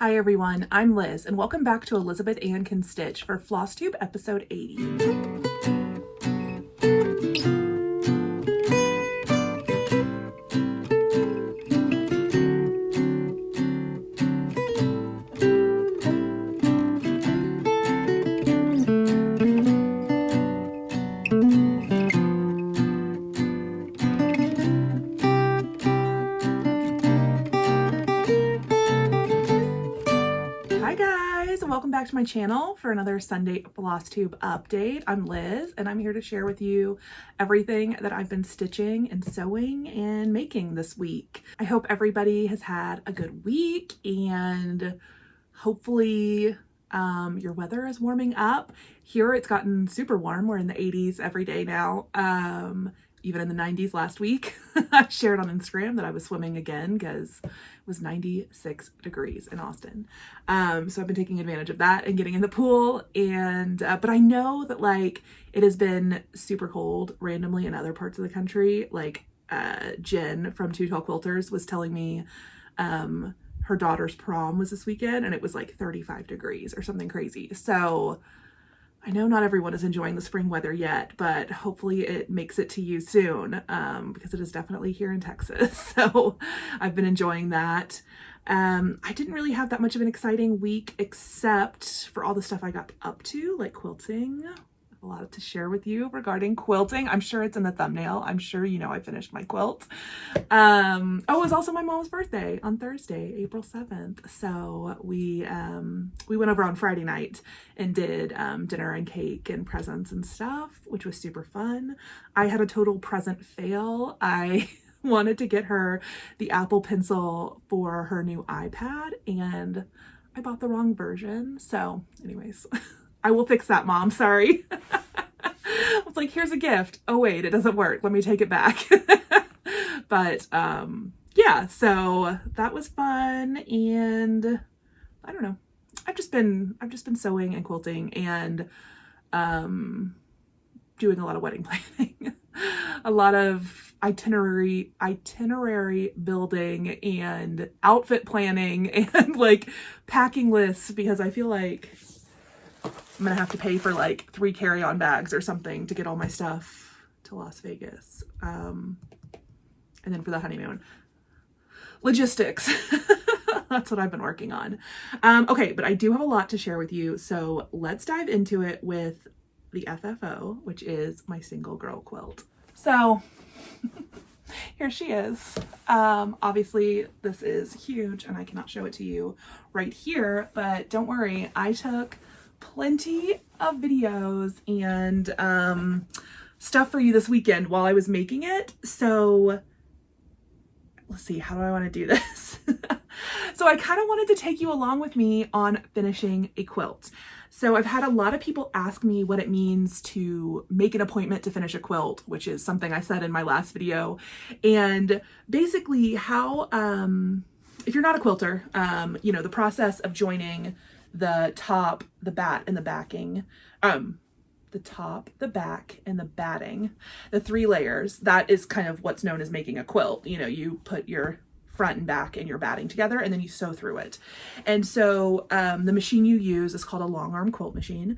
Hi everyone, I'm Liz and welcome back to Elizabeth Ann Can Stitch for Flosstube episode 80. Welcome back to my channel for another Sunday Flosstube update. I'm Liz and I'm here to share with you everything that I've been stitching and sewing and making this week. I hope everybody has had a good week and hopefully your weather is warming up. Here it's gotten super warm. We're in the 80s every day now. Even in the 90s last week. I shared on Instagram that I was swimming again because it was 96 degrees in Austin. So I've been taking advantage of that and getting in the pool. And but I know that like it has been super cold randomly in other parts of the country. Like Jen from Two Tall Quilters was telling me her daughter's prom was this weekend and it was like 35 degrees or something crazy. So I know not everyone is enjoying the spring weather yet, but hopefully it makes it to you soon because it is definitely here in Texas. So I've been enjoying that. I didn't really have that much of an exciting week except for all the stuff I got up to, like quilting. A lot to share with you regarding quilting. I'm sure it's in the thumbnail. I'm sure you know I finished my quilt. Oh, it was also my mom's birthday on Thursday, April 7th. So we went over on Friday night and did dinner and cake and presents and stuff, which was super fun. I had a total present fail. I wanted to get her the Apple Pencil for her new iPad and I bought the wrong version. So anyways, I will fix that, Mom. Sorry. I was like, here's a gift. Oh, wait, it doesn't work. Let me take it back. But yeah, so that was fun. And I don't know. I've just been sewing and quilting and doing a lot of wedding planning. A lot of itinerary building and outfit planning and like packing lists because I feel like I'm gonna have to pay for like 3 carry-on bags or something to get all my stuff to Las Vegas. And then for the honeymoon. Logistics. That's what I've been working on. Okay, but I do have a lot to share with you. So let's dive into it with the FFO, which is my single girl quilt. So here she is. Obviously this is huge and I cannot show it to you right here, but don't worry, I took plenty of videos and stuff for you this weekend while I was making it. So let's see, how do I want to do this? So I kind of wanted to take you along with me on finishing a quilt. So I've had a lot of people ask me what it means to make an appointment to finish a quilt, which is something I said in my last video. And basically how, if you're not a quilter, you know, the process of joining the top, the bat, and the backing, the top, the back, and the batting, the 3 layers, that is kind of what's known as making a quilt. You know, you put your front and back and your batting together and then you sew through it. And so the machine you use is called a long arm quilt machine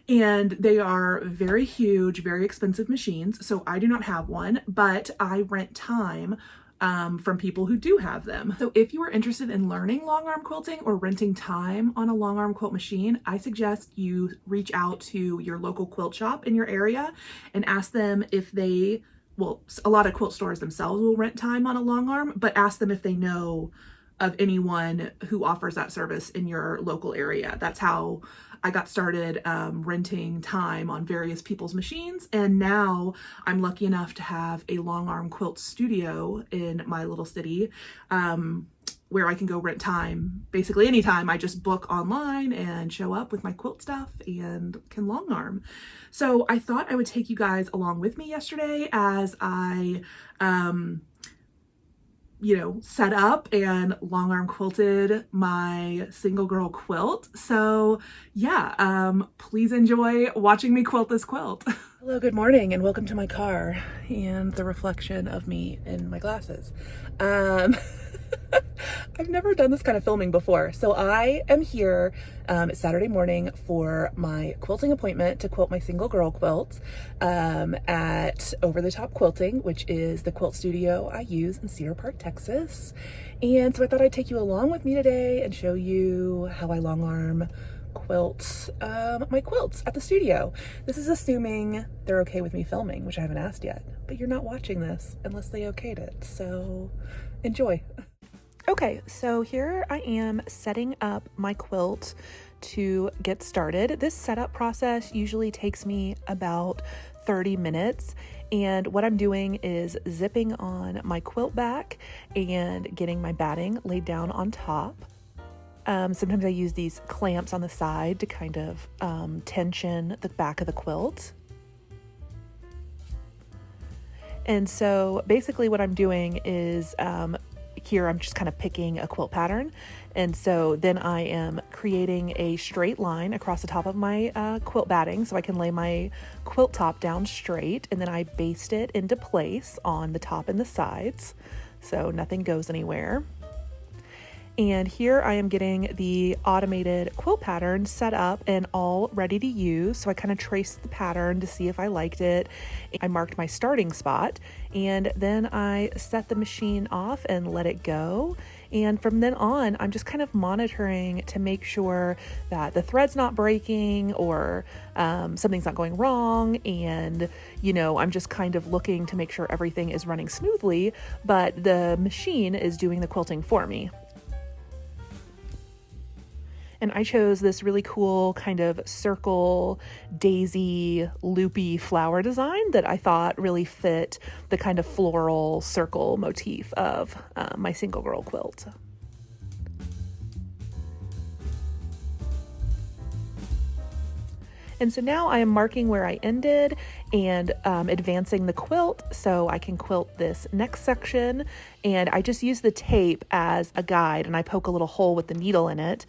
and they are very huge, very expensive machines. So I do not have one, but I rent time from people who do have them. So if you are interested in learning long arm quilting or renting time on a long arm quilt machine, I suggest you reach out to your local quilt shop in your area and ask them if they, well, a lot of quilt stores themselves will rent time on a long arm, but ask them if they know of anyone who offers that service in your local area. That's how I got started renting time on various people's machines. And now I'm lucky enough to have a long arm quilt studio in my little city where I can go rent time basically anytime. I just book online and show up with my quilt stuff and can long arm. So I thought I would take you guys along with me yesterday as I you know, set up and long arm quilted my single girl quilt. So yeah, please enjoy watching me quilt this quilt. Hello, good morning, and welcome to my car and the reflection of me in my glasses. I've never done this kind of filming before. So I am here Saturday morning for my quilting appointment to quilt my single girl quilts at Over the Top Quilting, which is the quilt studio I use in Cedar Park, Texas. And so I thought I'd take you along with me today and show you how I long arm quilt my quilts at the studio. This is assuming they're okay with me filming, which I haven't asked yet, but you're not watching this unless they okayed it, so enjoy. Okay, so here I am setting up my quilt to get started. This setup process usually takes me about 30 minutes, and what I'm doing is zipping on my quilt back and getting my batting laid down on top. Sometimes I use these clamps on the side to kind of tension the back of the quilt. And so basically what I'm doing is here I'm just kind of picking a quilt pattern. And so then I am creating a straight line across the top of my quilt batting so I can lay my quilt top down straight, and then I baste it into place on the top and the sides so nothing goes anywhere. And here I am getting the automated quilt pattern set up and all ready to use. So I kind of traced the pattern to see if I liked it. I marked my starting spot, and then I set the machine off and let it go. And from then on, I'm just kind of monitoring to make sure that the thread's not breaking or something's not going wrong. And, you know, I'm just kind of looking to make sure everything is running smoothly, but the machine is doing the quilting for me. And I chose this really cool kind of circle, daisy, loopy flower design that I thought really fit the kind of floral circle motif of my single girl quilt. And so now I am marking where I ended and advancing the quilt so I can quilt this next section. And I just use the tape as a guide, and I poke a little hole with the needle in it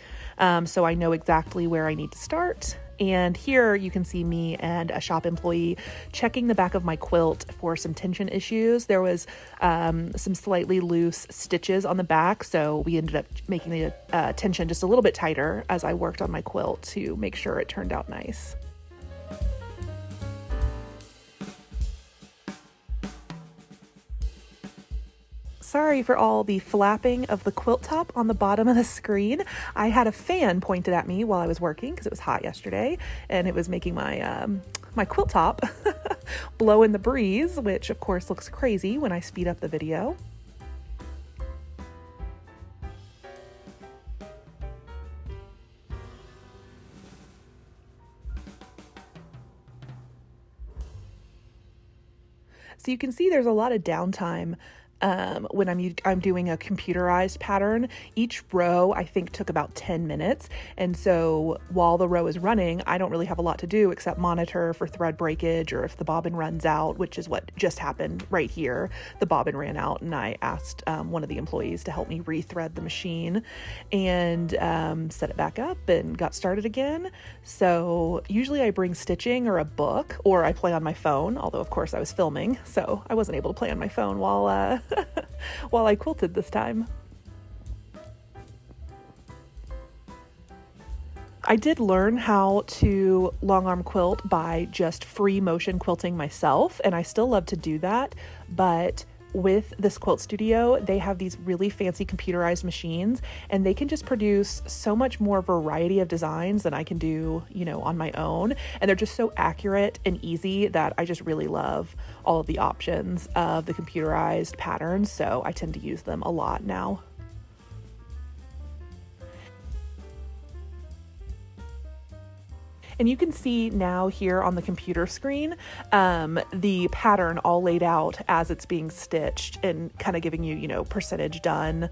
so I know exactly where I need to start. And here you can see me and a shop employee checking the back of my quilt for some tension issues. There was some slightly loose stitches on the back, so we ended up making the tension just a little bit tighter as I worked on my quilt to make sure it turned out nice. Sorry for all the flapping of the quilt top on the bottom of the screen. I had a fan pointed at me while I was working because it was hot yesterday, and it was making my my quilt top blow in the breeze, which of course looks crazy when I speed up the video. So you can see there's a lot of downtime when I'm doing a computerized pattern. Each row I think took about 10 minutes. And so while the row is running, I don't really have a lot to do except monitor for thread breakage or if the bobbin runs out, which is what just happened right here. The bobbin ran out, and I asked one of the employees to help me rethread the machine and set it back up and got started again. So usually I bring stitching or a book, or I play on my phone, although of course I was filming, so I wasn't able to play on my phone while while I quilted this time. I did learn how to long arm quilt by just free motion quilting myself, and I still love to do that, but with this quilt studio, they have these really fancy computerized machines, and they can just produce so much more variety of designs than I can do, you know, on my own. And they're just so accurate and easy that I just really love all of the options of the computerized patterns. So I tend to use them a lot now. And you can see now here on the computer screen, the pattern all laid out as it's being stitched and kind of giving you, you know, percentage done,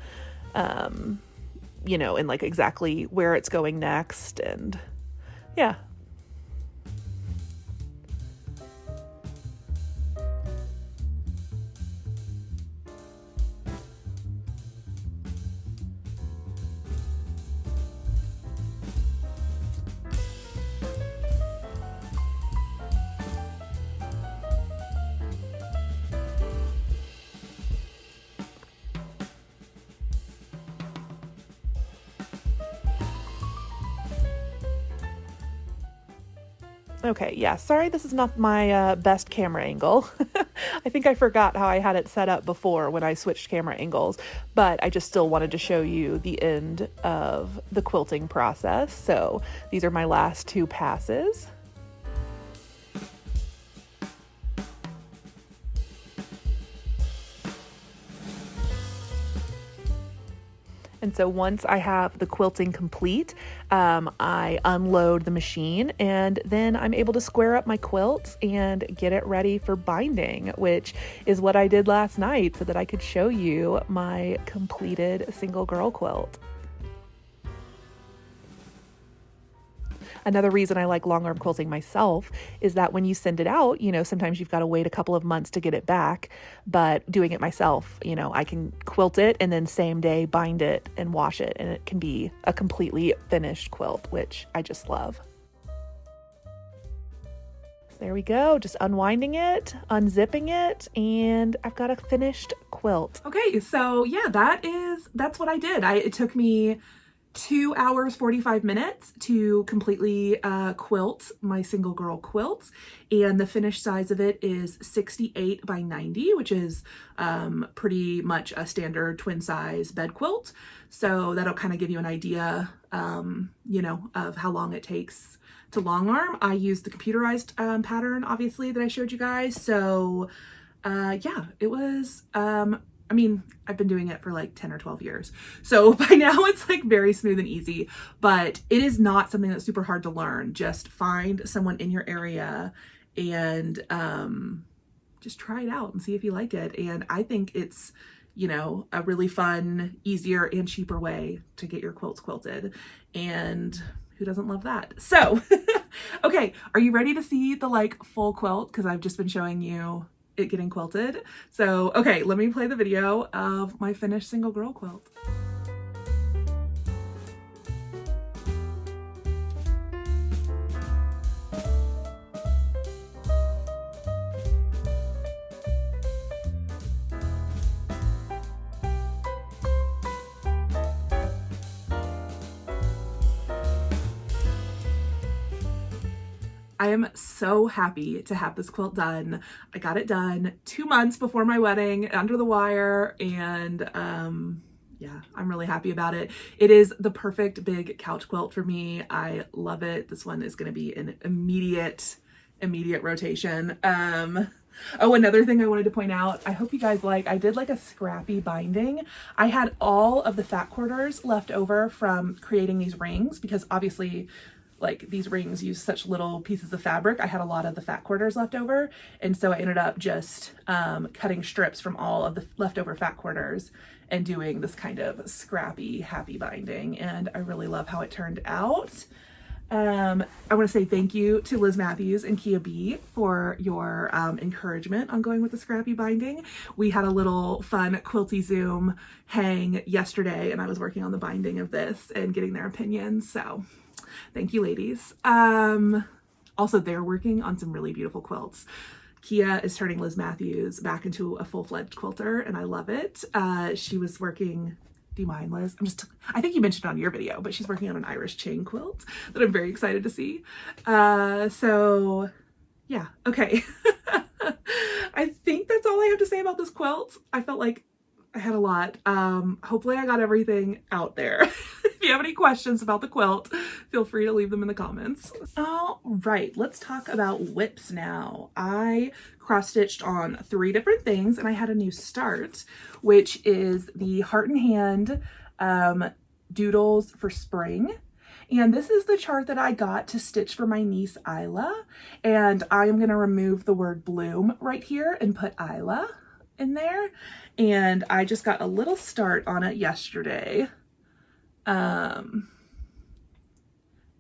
you know, and like exactly where it's going next. And yeah. Okay, yeah, sorry this is not my best camera angle. I think I forgot how I had it set up before when I switched camera angles, but I just still wanted to show you the end of the quilting process. So these are my last 2 passes. And so once I have the quilting complete, I unload the machine and then I'm able to square up my quilt and get it ready for binding, which is what I did last night so that I could show you my completed single girl quilt. Another reason I like long arm quilting myself is that when you send it out, you know, sometimes you've got to wait a couple of months to get it back, but doing it myself, you know, I can quilt it and then same day bind it and wash it, and it can be a completely finished quilt, which I just love. So there we go, just unwinding it, unzipping it, and I've got a finished quilt. Okay, so yeah, that's what I did. It took me 2 hours, 45 minutes to completely quilt my single girl quilt, and the finished size of it is 68 by 90, which is pretty much a standard twin size bed quilt. So that'll kind of give you an idea, you know, of how long it takes to long arm. I used the computerized pattern, obviously, that I showed you guys. So yeah, it was, I mean, I've been doing it for like 10 or 12 years. So by now it's like very smooth and easy, but it is not something that's super hard to learn. Just find someone in your area and just try it out and see if you like it. And I think it's, you know, a really fun, easier and cheaper way to get your quilts quilted. And who doesn't love that? So, okay, are you ready to see the like full quilt? Because I've just been showing you it getting quilted. So, okay, let me play the video of my finished single girl quilt. I am so happy to have this quilt done. I got it done 2 months before my wedding, under the wire, and yeah, I'm really happy about it. It is the perfect big couch quilt for me. I love it. This one is going to be an immediate rotation. Oh, another thing I wanted to point out, I hope you guys I did like a scrappy binding. I had all of the fat quarters left over from creating these rings because obviously like these rings use such little pieces of fabric. I had a lot of the fat quarters left over. And so I ended up just cutting strips from all of the leftover fat quarters and doing this kind of scrappy, happy binding. And I really love how it turned out. I want to say thank you to Liz Matthews and Kia B for your encouragement on going with the scrappy binding. We had a little fun quilty Zoom hang yesterday and I was working on the binding of this and getting their opinions. So thank you, ladies. Also, they're working on some really beautiful quilts. Kia is turning Liz Matthews back into a full-fledged quilter, and I love it. She was working, do you mind, Liz? I think you mentioned it on your video, but she's working on an Irish chain quilt that I'm very excited to see. So yeah, okay. I think that's all I have to say about this quilt. I felt like I had a lot. Hopefully I got everything out there. If you have any questions about the quilt, feel free to leave them in the comments. All right, let's talk about whips now. I cross-stitched on 3 different things and I had a new start, which is the Heart and Hand Doodles for spring. And this is the chart that I got to stitch for my niece Isla. And I am gonna remove the word bloom right here and put Isla in there. And I just got a little start on it yesterday. And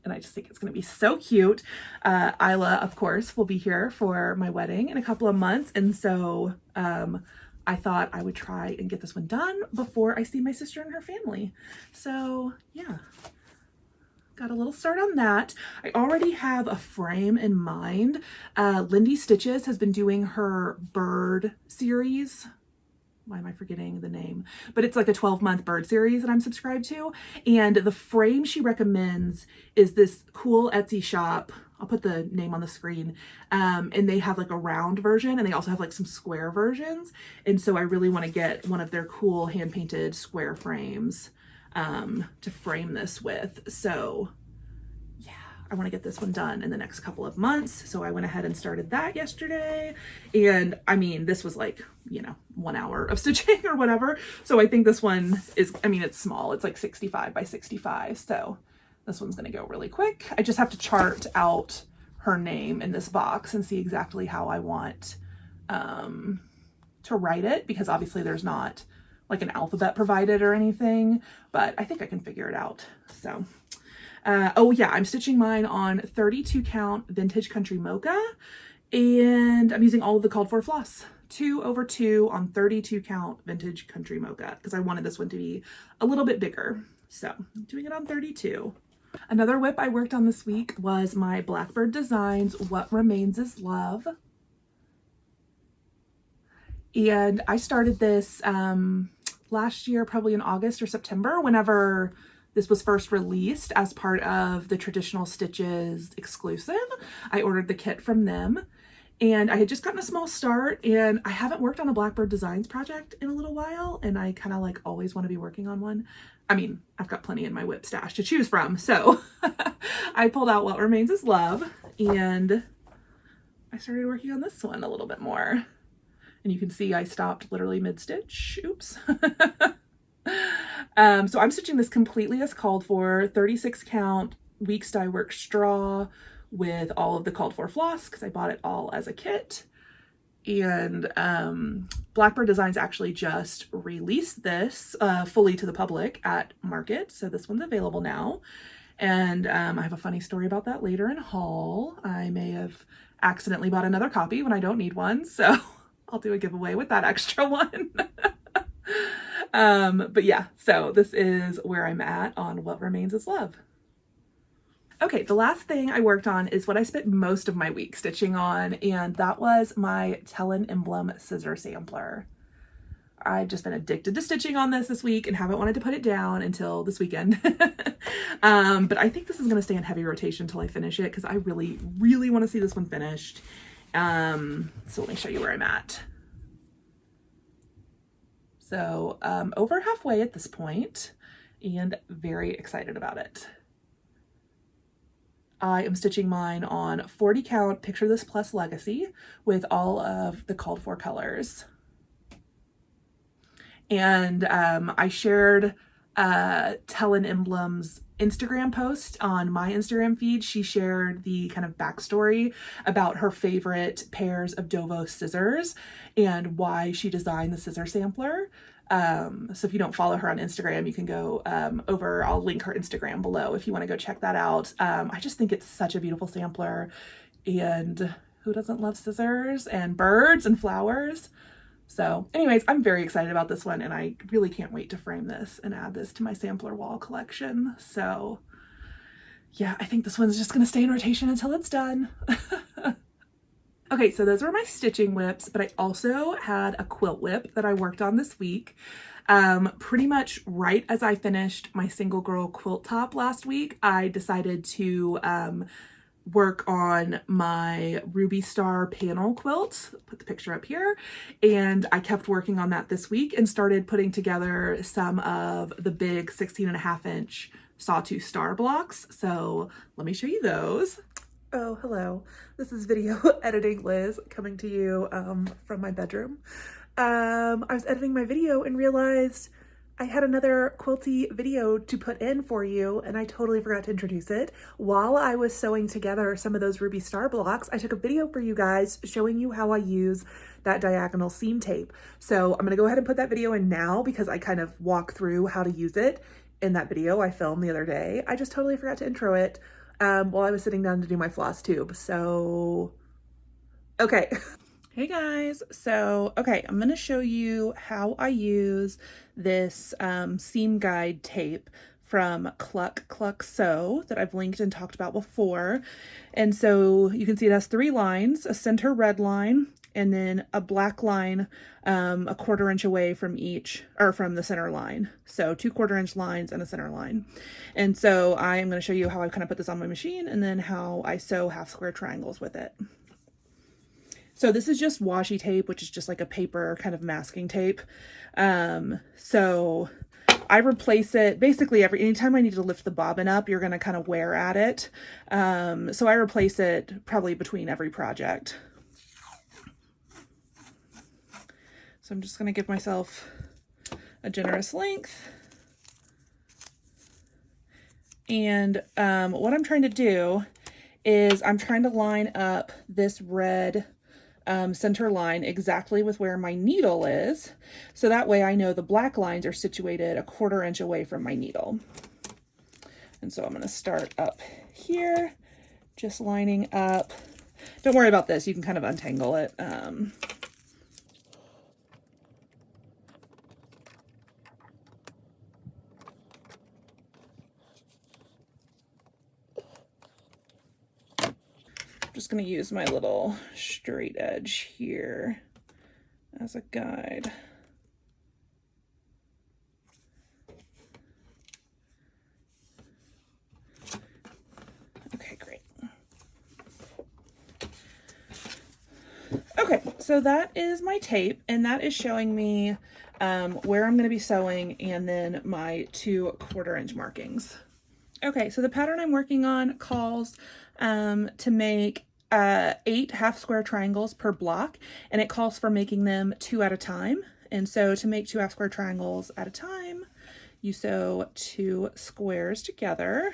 I just think it's going to be so cute. Isla, of course, will be here for my wedding in a couple of months. And so I thought I would try and get this one done before I see my sister and her family. So yeah, got a little start on that. I already have a frame in mind. Lindy Stitches has been doing her bird series. Why am I forgetting the name? But it's like a 12-month bird series that I'm subscribed to. And the frame she recommends is this cool Etsy shop. I'll put the name on the screen. And they have like a round version, and they also have like some square versions. And so I really want to get one of their cool hand painted square frames to frame this with. So yeah, I want to get this one done in the next couple of months. So I went ahead and started that yesterday. And I mean, this was like, you know, 1 hour of stitching or whatever. So I think this one is, I mean, it's small. It's like 65 by 65. So this one's going to go really quick. I just have to chart out her name in this box and see exactly how I want to write it, because obviously there's not like an alphabet provided or anything, but I think I can figure it out. So, oh yeah, I'm stitching mine on 32 count vintage country Mocha, and I'm using all of the called for floss, 2/2 on 32 count vintage country Mocha, because I wanted this one to be a little bit bigger. So I'm doing it on 32. Another whip I worked on this week was my Blackbird Designs What Remains Is Love. And I started this last year, probably in August or September, whenever this was first released as part of the Traditional Stitches exclusive. I ordered the kit from them, and I had just gotten a small start, and I haven't worked on a Blackbird Designs project in a little while, and I kind of like always want to be working on one. I mean, I've got plenty in my whip stash to choose from, so I pulled out What Remains Is Love, and I started working on this one a little bit more. And you can see I stopped literally mid-stitch. Oops. So I'm stitching this completely as called for, 36 count Weeks Dye Work straw with all of the called for floss, because I bought it all as a kit. And Blackbird Designs actually just released this fully to the public at Market, so this one's available now. And I have a funny story about that later in haul. I may have accidentally bought another copy when I don't need one, so I'll do a giveaway with that extra one. But yeah, so this is where I'm at on What Remains Is Love. Okay, the last thing I worked on is what I spent most of my week stitching on, and that was my Tellin Emblem scissor sampler. I've just been addicted to stitching on this week and haven't wanted to put it down until this weekend. But I think this is going to stay in heavy rotation until I finish it, because I really, really want to see this one finished. So let me show you where I'm at. So over halfway at this point, and very excited about it. I am stitching mine on 40 count Picture This Plus Legacy with all of the called for colors. And I shared Tellin Emblem's Instagram post on my Instagram feed. She shared the kind of backstory about her favorite pairs of Dovo scissors and why she designed the scissor sampler. So if you don't follow her on Instagram, you can go over, I'll link her Instagram below if you want to go check that out. I just think it's such a beautiful sampler, and who doesn't love scissors and birds and flowers? So anyways, I'm very excited about this one, and I really can't wait to frame this and add this to my sampler wall collection. So yeah, I think this one's just going to stay in rotation until it's done. Okay, so those were my stitching whips, but I also had a quilt whip that I worked on this week. Pretty much right as I finished my single girl quilt top last week, I decided to work on my Ruby Star panel quilt. Put the picture up here. And I kept working on that this week and started putting together some of the big 16.5-inch sawtooth star blocks. So let me show you those. Oh, hello. This is video editing Liz coming to you from my bedroom. I was editing my video and realized I had another quilty video to put in for you, and I totally forgot to introduce it. While I was sewing together some of those Ruby Star blocks, I took a video for you guys showing you how I use that diagonal seam tape. So I'm gonna go ahead and put that video in now, because I kind of walk through how to use it in that video I filmed the other day. I just totally forgot to intro it while I was sitting down to do my Flosstube. So, okay. Hey guys, so, okay, I'm gonna show you how I use this seam guide tape from Cluck Cluck Sew that I've linked and talked about before. And so you can see it has 3 lines, a center red line, and then a black line a 1/4 inch away from each, or from the center line. So 2 1/4 inch lines and a center line. And so I am going to show you how I kind of put this on my machine and then how I sew half square triangles with it. So this is just washi tape, which is just like a paper kind of masking tape. So I replace it basically anytime I need to lift the bobbin up, you're going to kind of wear at it. So I replace it probably between every project. So I'm just going to give myself a generous length. And what I'm trying to do is I'm trying to line up this red center line exactly with where my needle is. So that way I know the black lines are situated a 1/4 inch away from my needle. And so I'm going to start up here, just lining up. Don't worry about this. You can kind of untangle it. Just going to use my little straight edge here as a guide. Okay, great. Okay, so that is my tape, and that is showing me where I'm going to be sewing and then my 2 1/4 inch markings. Okay, so the pattern I'm working on calls to make 8 half square triangles per block, and it calls for making them 2 at a time. And so to make 2 half square triangles at a time, you sew 2 squares together.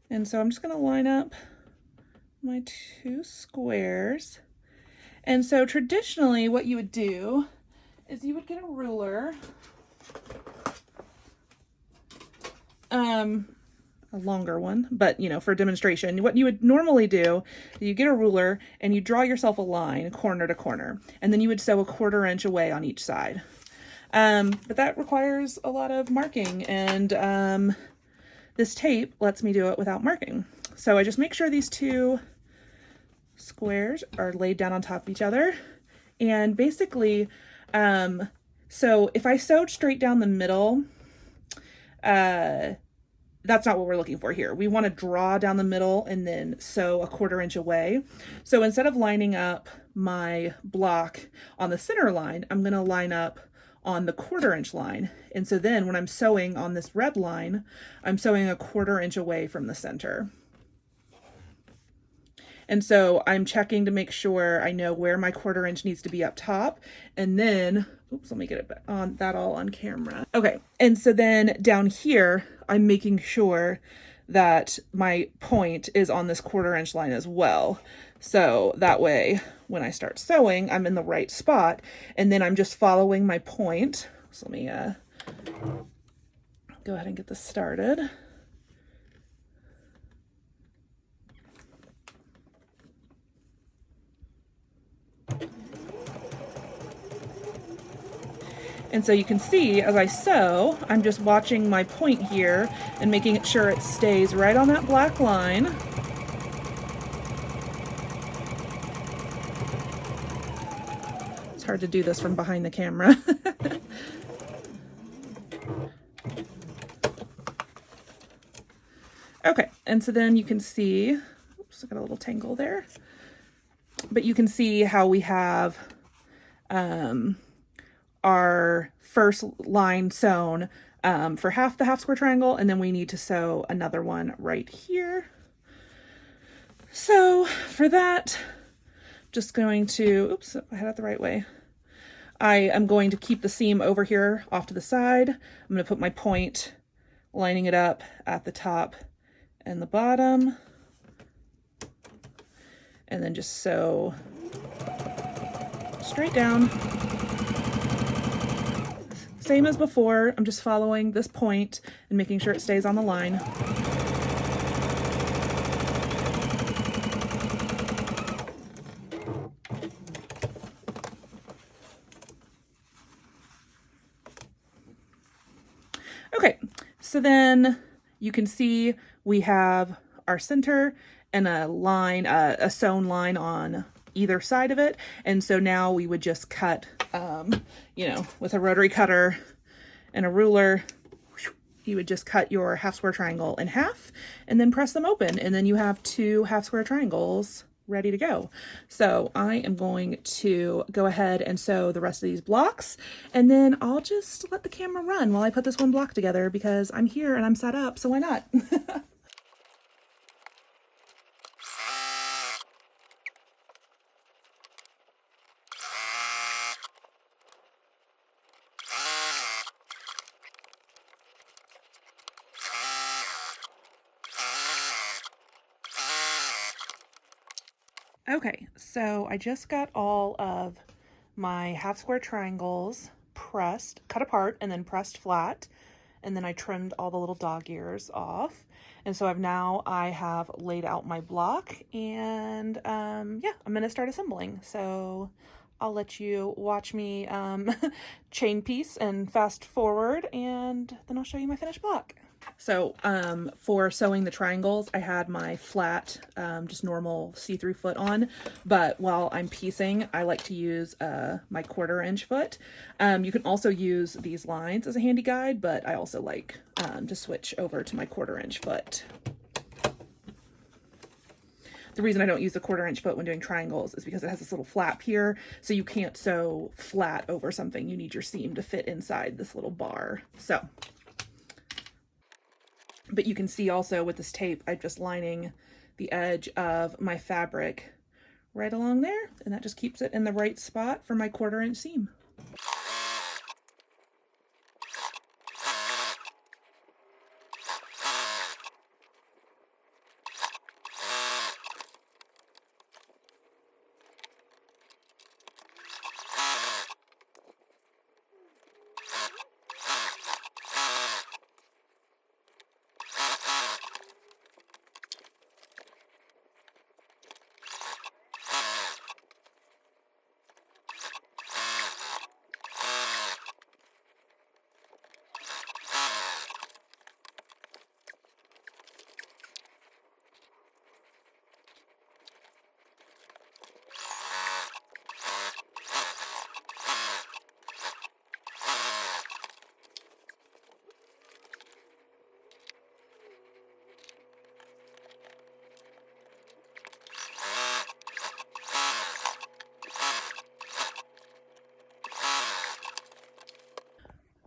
And so I'm just going to line up my 2 squares. And so traditionally what you would do is you would get a ruler, a longer one, but you know, for demonstration, what you would normally do, you get a ruler and you draw yourself a line corner to corner, and then you would sew a 1/4 inch away on each side. But that requires a lot of marking, and this tape lets me do it without marking. So I just make sure these 2 squares are laid down on top of each other, and basically so if I sewed straight down the middle, that's not what we're looking for here. We want to draw down the middle and then sew a 1/4 inch away. So instead of lining up my block on the center line, I'm going to line up on the 1/4 inch line. And so then when I'm sewing on this red line, I'm sewing a 1/4 inch away from the center. And so I'm checking to make sure I know where my 1/4 inch needs to be up top. And then, oops, let me get it on that all on camera. Okay, and so then down here, I'm making sure that my point is on this 1/4 inch line as well. So that way, when I start sewing, I'm in the right spot, and then I'm just following my point. So let me go ahead and get this started. And so you can see as I sew, I'm just watching my point here and making sure it stays right on that black line. It's hard to do this from behind the camera. Okay, and so then you can see, oops, I got a little tangle there, but you can see how we have our first line sewn for half the half square triangle, and then we need to sew another one right here. So for that, just going to, oops, I had it the right way. I am going to keep the seam over here off to the side. I'm going to put my point, lining it up at the top and the bottom, and then just sew straight down. Same as before, I'm just following this point and making sure it stays on the line. Okay, so then you can see we have our center and a line, a sewn line on either side of it. And so now we would just cut, you know, with a rotary cutter and a ruler, you would just cut your half square triangle in half and then press them open. And then you have 2 half square triangles ready to go. So I am going to go ahead and sew the rest of these blocks, and then I'll just let the camera run while I put this one block together because I'm here and I'm set up, so why not? Okay, so I just got all of my half square triangles pressed, cut apart, and then pressed flat. And then I trimmed all the little dog ears off. And so I have laid out my block, and yeah, I'm gonna start assembling. So I'll let you watch me chain piece and fast forward, and then I'll show you my finished block. So for sewing the triangles, I had my flat, just normal see-through foot on, but while I'm piecing, I like to use my 1/4 inch foot. You can also use these lines as a handy guide, but I also like to switch over to my 1/4 inch foot. The reason I don't use a 1/4 inch foot when doing triangles is because it has this little flap here, so you can't sew flat over something. You need your seam to fit inside this little bar. So, but you can see also with this tape, I'm just lining the edge of my fabric right along there, and that just keeps it in the right spot for my 1/4 inch seam.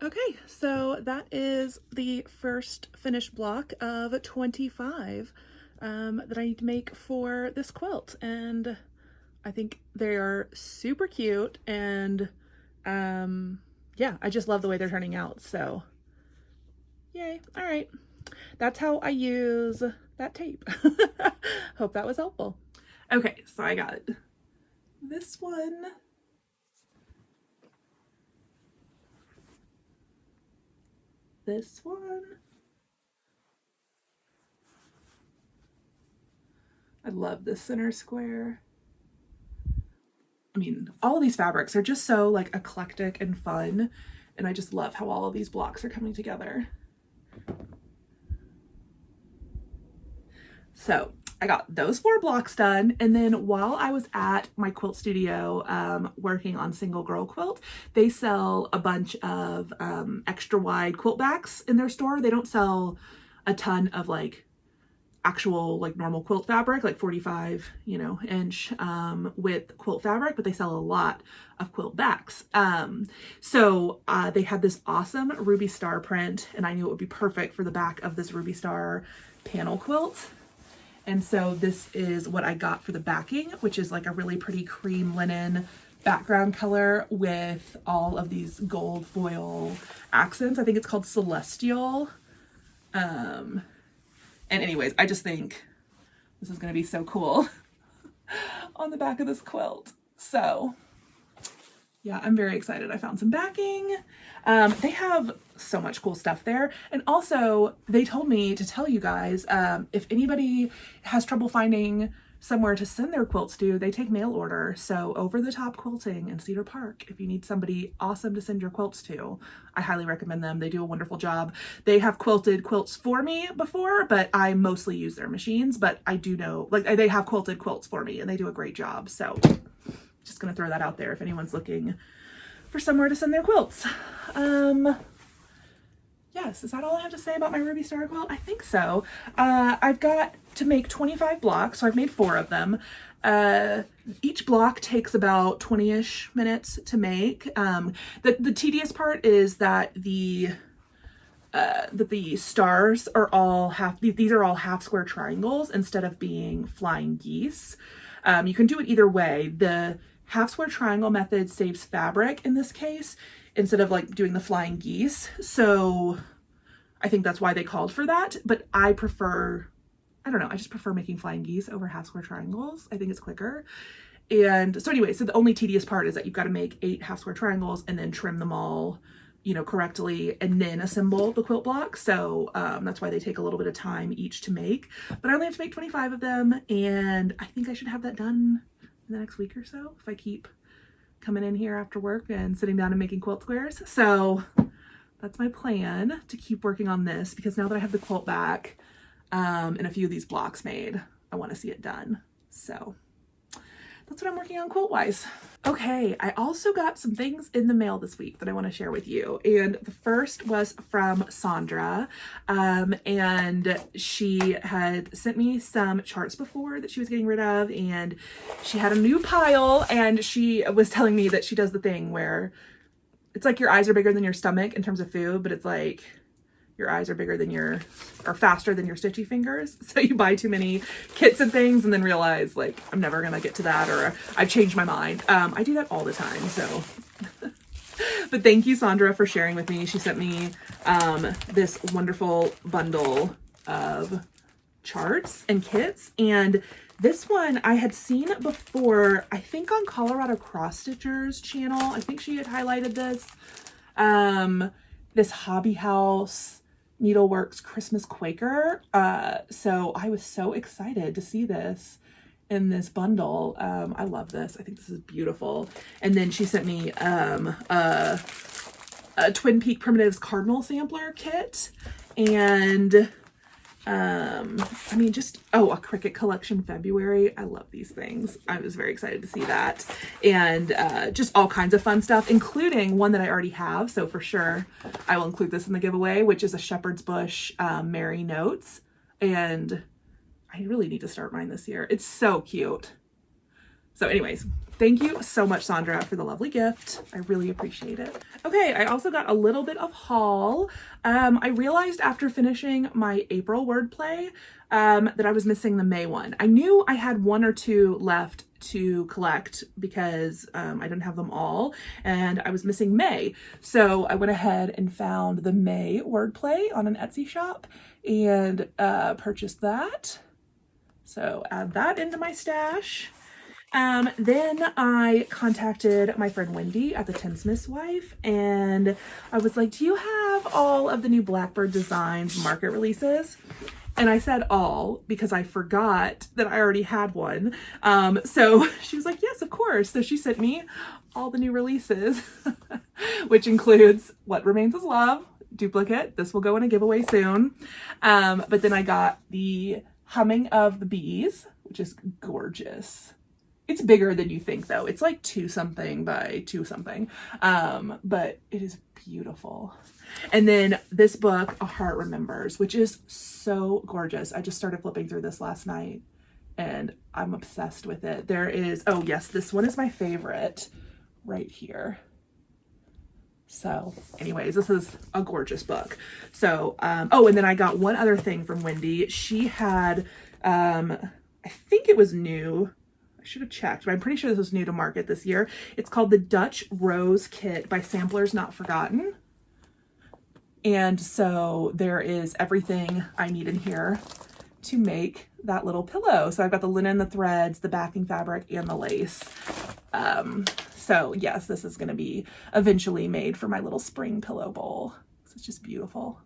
Okay, so that is the first finished block of 25 that I need to make for this quilt, and I think they are super cute, and yeah, I just love the way they're turning out, so yay. All right, that's how I use that tape. Hope that was helpful. Okay, so I got this one, this one. I love this center square. I mean, all of these fabrics are just so like eclectic and fun, and I just love how all of these blocks are coming together. So I got those 4 blocks done, and then while I was at my quilt studio working on Single Girl Quilt, they sell a bunch of extra wide quilt backs in their store. They don't sell a ton of like actual like normal quilt fabric, like 45 inch width quilt fabric, but they sell a lot of quilt backs. So they had this awesome ruby star print, and I knew it would be perfect for the back of this ruby star panel quilt. And so this is what I got for the backing, which is like a really pretty cream linen background color with all of these gold foil accents. I think it's called Celestial. And anyways, I just think this is going to be so cool on the back of this quilt. So yeah, I'm very excited. I found some backing. They have so much cool stuff there. And also they told me to tell you guys, if anybody has trouble finding somewhere to send their quilts to, they take mail order. So Over the Top Quilting in Cedar Park, if you need somebody awesome to send your quilts to, I highly recommend them. They do a wonderful job. They have quilted quilts for me before, but I mostly use their machines. But I do know, like, they have quilted quilts for me and they do a great job. So just gonna throw that out there if anyone's looking for somewhere to send their quilts. Yes, is that all I have to say about my Ruby Star quilt? I think so. I've got to make 25 blocks, so I've made 4 of them. Each block takes about 20-ish minutes to make. The tedious part is that the stars are all these are all half square triangles instead of being flying geese. You can do it either way. The half square triangle method saves fabric in this case, instead of like doing the flying geese. So I think that's why they called for that. But I prefer, I don't know, I just prefer making flying geese over half square triangles. I think it's quicker. And so anyway, so the only tedious part is that you've got to make 8 half square triangles and then trim them all, you know, correctly, and then assemble the quilt block. So that's why they take a little bit of time each to make. But I only have to make 25 of them, and I think I should have that done in the next week or so if I keep coming in here after work and sitting down and making quilt squares. So that's my plan, to keep working on this, because now that I have the quilt back and a few of these blocks made, I want to see it done. So that's what I'm working on quilt wise. Okay, I also got some things in the mail this week that I want to share with you. And the first was from Sandra. And she had sent me some charts before that she was getting rid of, and she had a new pile, and she was telling me that she does the thing where it's like your eyes are bigger than your stomach in terms of food, but it's like your eyes are bigger than or faster than your stitchy fingers. So you buy too many kits and things and then realize like, I'm never gonna get to that, or I've changed my mind. I do that all the time, so. But thank you, Sandra, for sharing with me. She sent me this wonderful bundle of charts and kits. And this one I had seen before, I think on Colorado Cross Stitcher's channel. I think she had highlighted this. This Hobby House Needleworks Christmas Quaker. So I was so excited to see this in this bundle. I love this. I think this is beautiful. And then she sent me a Twin Peak Primitives Cardinal Sampler kit. And I mean, just, a Cricut Collection February. I love these things. I was very excited to see that. And just all kinds of fun stuff, including one that I already have. So for sure, I will include this in the giveaway, which is a Shepherd's Bush Merry Notes. And I really need to start mine this year. It's so cute. So anyways, thank you so much, Sandra, for the lovely gift. I really appreciate it. Okay, I also got a little bit of haul. I realized after finishing my April wordplay that I was missing the May one. I knew I had 1 or 2 left to collect because I didn't have them all, and I was missing May. So I went ahead and found the May wordplay on an Etsy shop and purchased that. So add that into my stash. Then I contacted my friend Wendy at the Tinsmith's Wife, and I was like, do you have all of the new Blackbird Designs market releases? And I said all because I forgot that I already had one. So she was like, yes, of course. So she sent me all the new releases, which includes What Remains Is Love, duplicate. This will go in a giveaway soon. But then I got the Humming of the Bees, which is gorgeous. It's bigger than you think, though. It's like 2 something by 2 something. But it is beautiful. And then this book, A Heart Remembers, which is so gorgeous. I just started flipping through this last night and I'm obsessed with it. There is, oh yes, this one is my favorite right here. So anyways, this is a gorgeous book. So, oh, and then I got one other thing from Wendy. She had, I think it was new. I should have checked, but I'm pretty sure this was new to market this year. It's called the Dutch Rose Kit by Samplers Not Forgotten. And so there is everything I need in here to make that little pillow. So I've got the linen, the threads, the backing fabric, and the lace. So yes, this is going to be eventually made for my little spring pillow bowl. So it's just beautiful.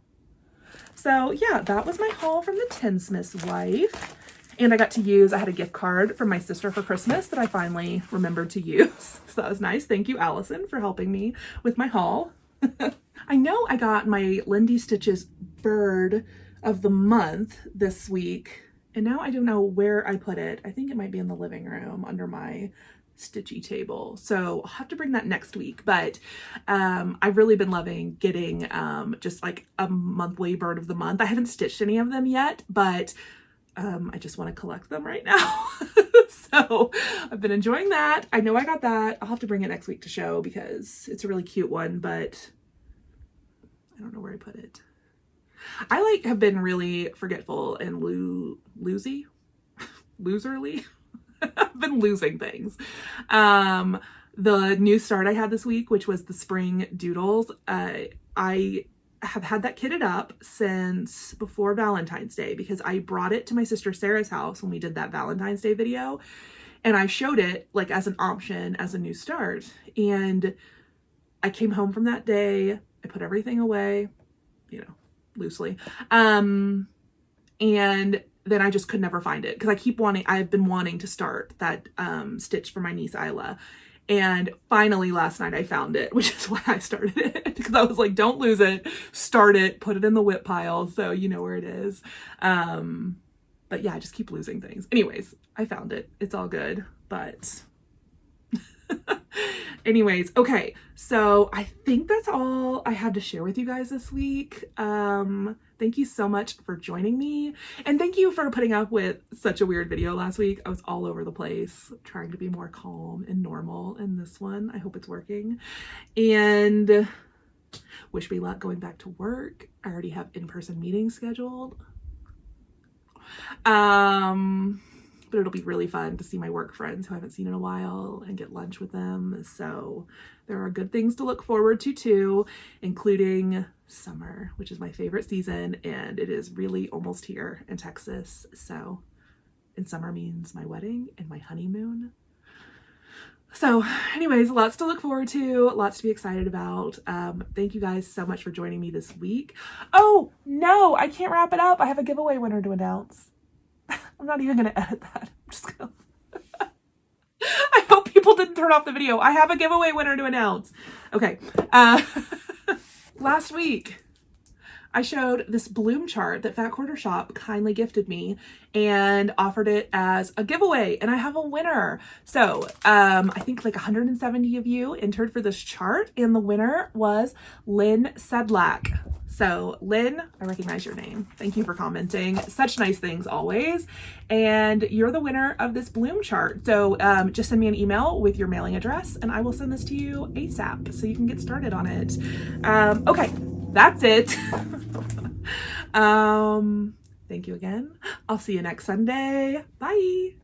So yeah, that was my haul from the Tinsmith's Wife. And I got to use, I had a gift card from my sister for Christmas that I finally remembered to use. So that was nice. Thank you, Allison, for helping me with my haul. I know I got my Lindy Stitches bird of the month this week, and now I don't know where I put it. I think it might be in the living room under my stitchy table. So I'll have to bring that next week. But I've really been loving getting just like a monthly bird of the month. I haven't stitched any of them yet, but I just want to collect them right now. So I've been enjoying that. I know I got that. I'll have to bring it next week to show because it's a really cute one, but I don't know where I put it. I like have been really forgetful and loserly. I've been losing things. The new start I had this week, which was the spring Doodles, I have had that kitted up since before Valentine's Day because I brought it to my sister Sarah's house when we did that Valentine's Day video, and I showed it like as an option as a new start. And I came home from that day, I put everything away, you know, loosely, and then I just could never find it because I've been wanting to start that stitch for my niece Isla. And finally last night I found it, which is why I started it, because I was like, don't lose it, start it, put it in the whip pile so you know where it is. But yeah, I just keep losing things. Anyways, I found it. It's all good. But anyways, okay. So I think that's all I had to share with you guys this week. Thank you so much for joining me. And thank you for putting up with such a weird video last week. I was all over the place trying to be more calm and normal in this one. I hope it's working. And wish me luck going back to work. I already have in-person meetings scheduled. But it'll be really fun to see my work friends who I haven't seen in a while and get lunch with them. So there are good things to look forward to too, including summer, which is my favorite season, and it is really almost here in Texas. So, and summer means my wedding and my honeymoon. So anyways, lots to look forward to, lots to be excited about. Thank you guys so much for joining me this week. Oh no, I can't wrap it up. I have a giveaway winner to announce. I'm not even going to edit that. I'm just going to... I hope people didn't turn off the video. I have a giveaway winner to announce. Okay. Last week, I showed this bloom chart that Fat Quarter Shop kindly gifted me and offered it as a giveaway, and I have a winner. So I think like 170 of you entered for this chart, and the winner was Lynn Sedlak. So Lynn, I recognize your name. Thank you for commenting. Such nice things always. And you're the winner of this bloom chart. So just send me an email with your mailing address and I will send this to you ASAP so you can get started on it. Okay, that's it. Thank you again. I'll see you next Sunday. Bye.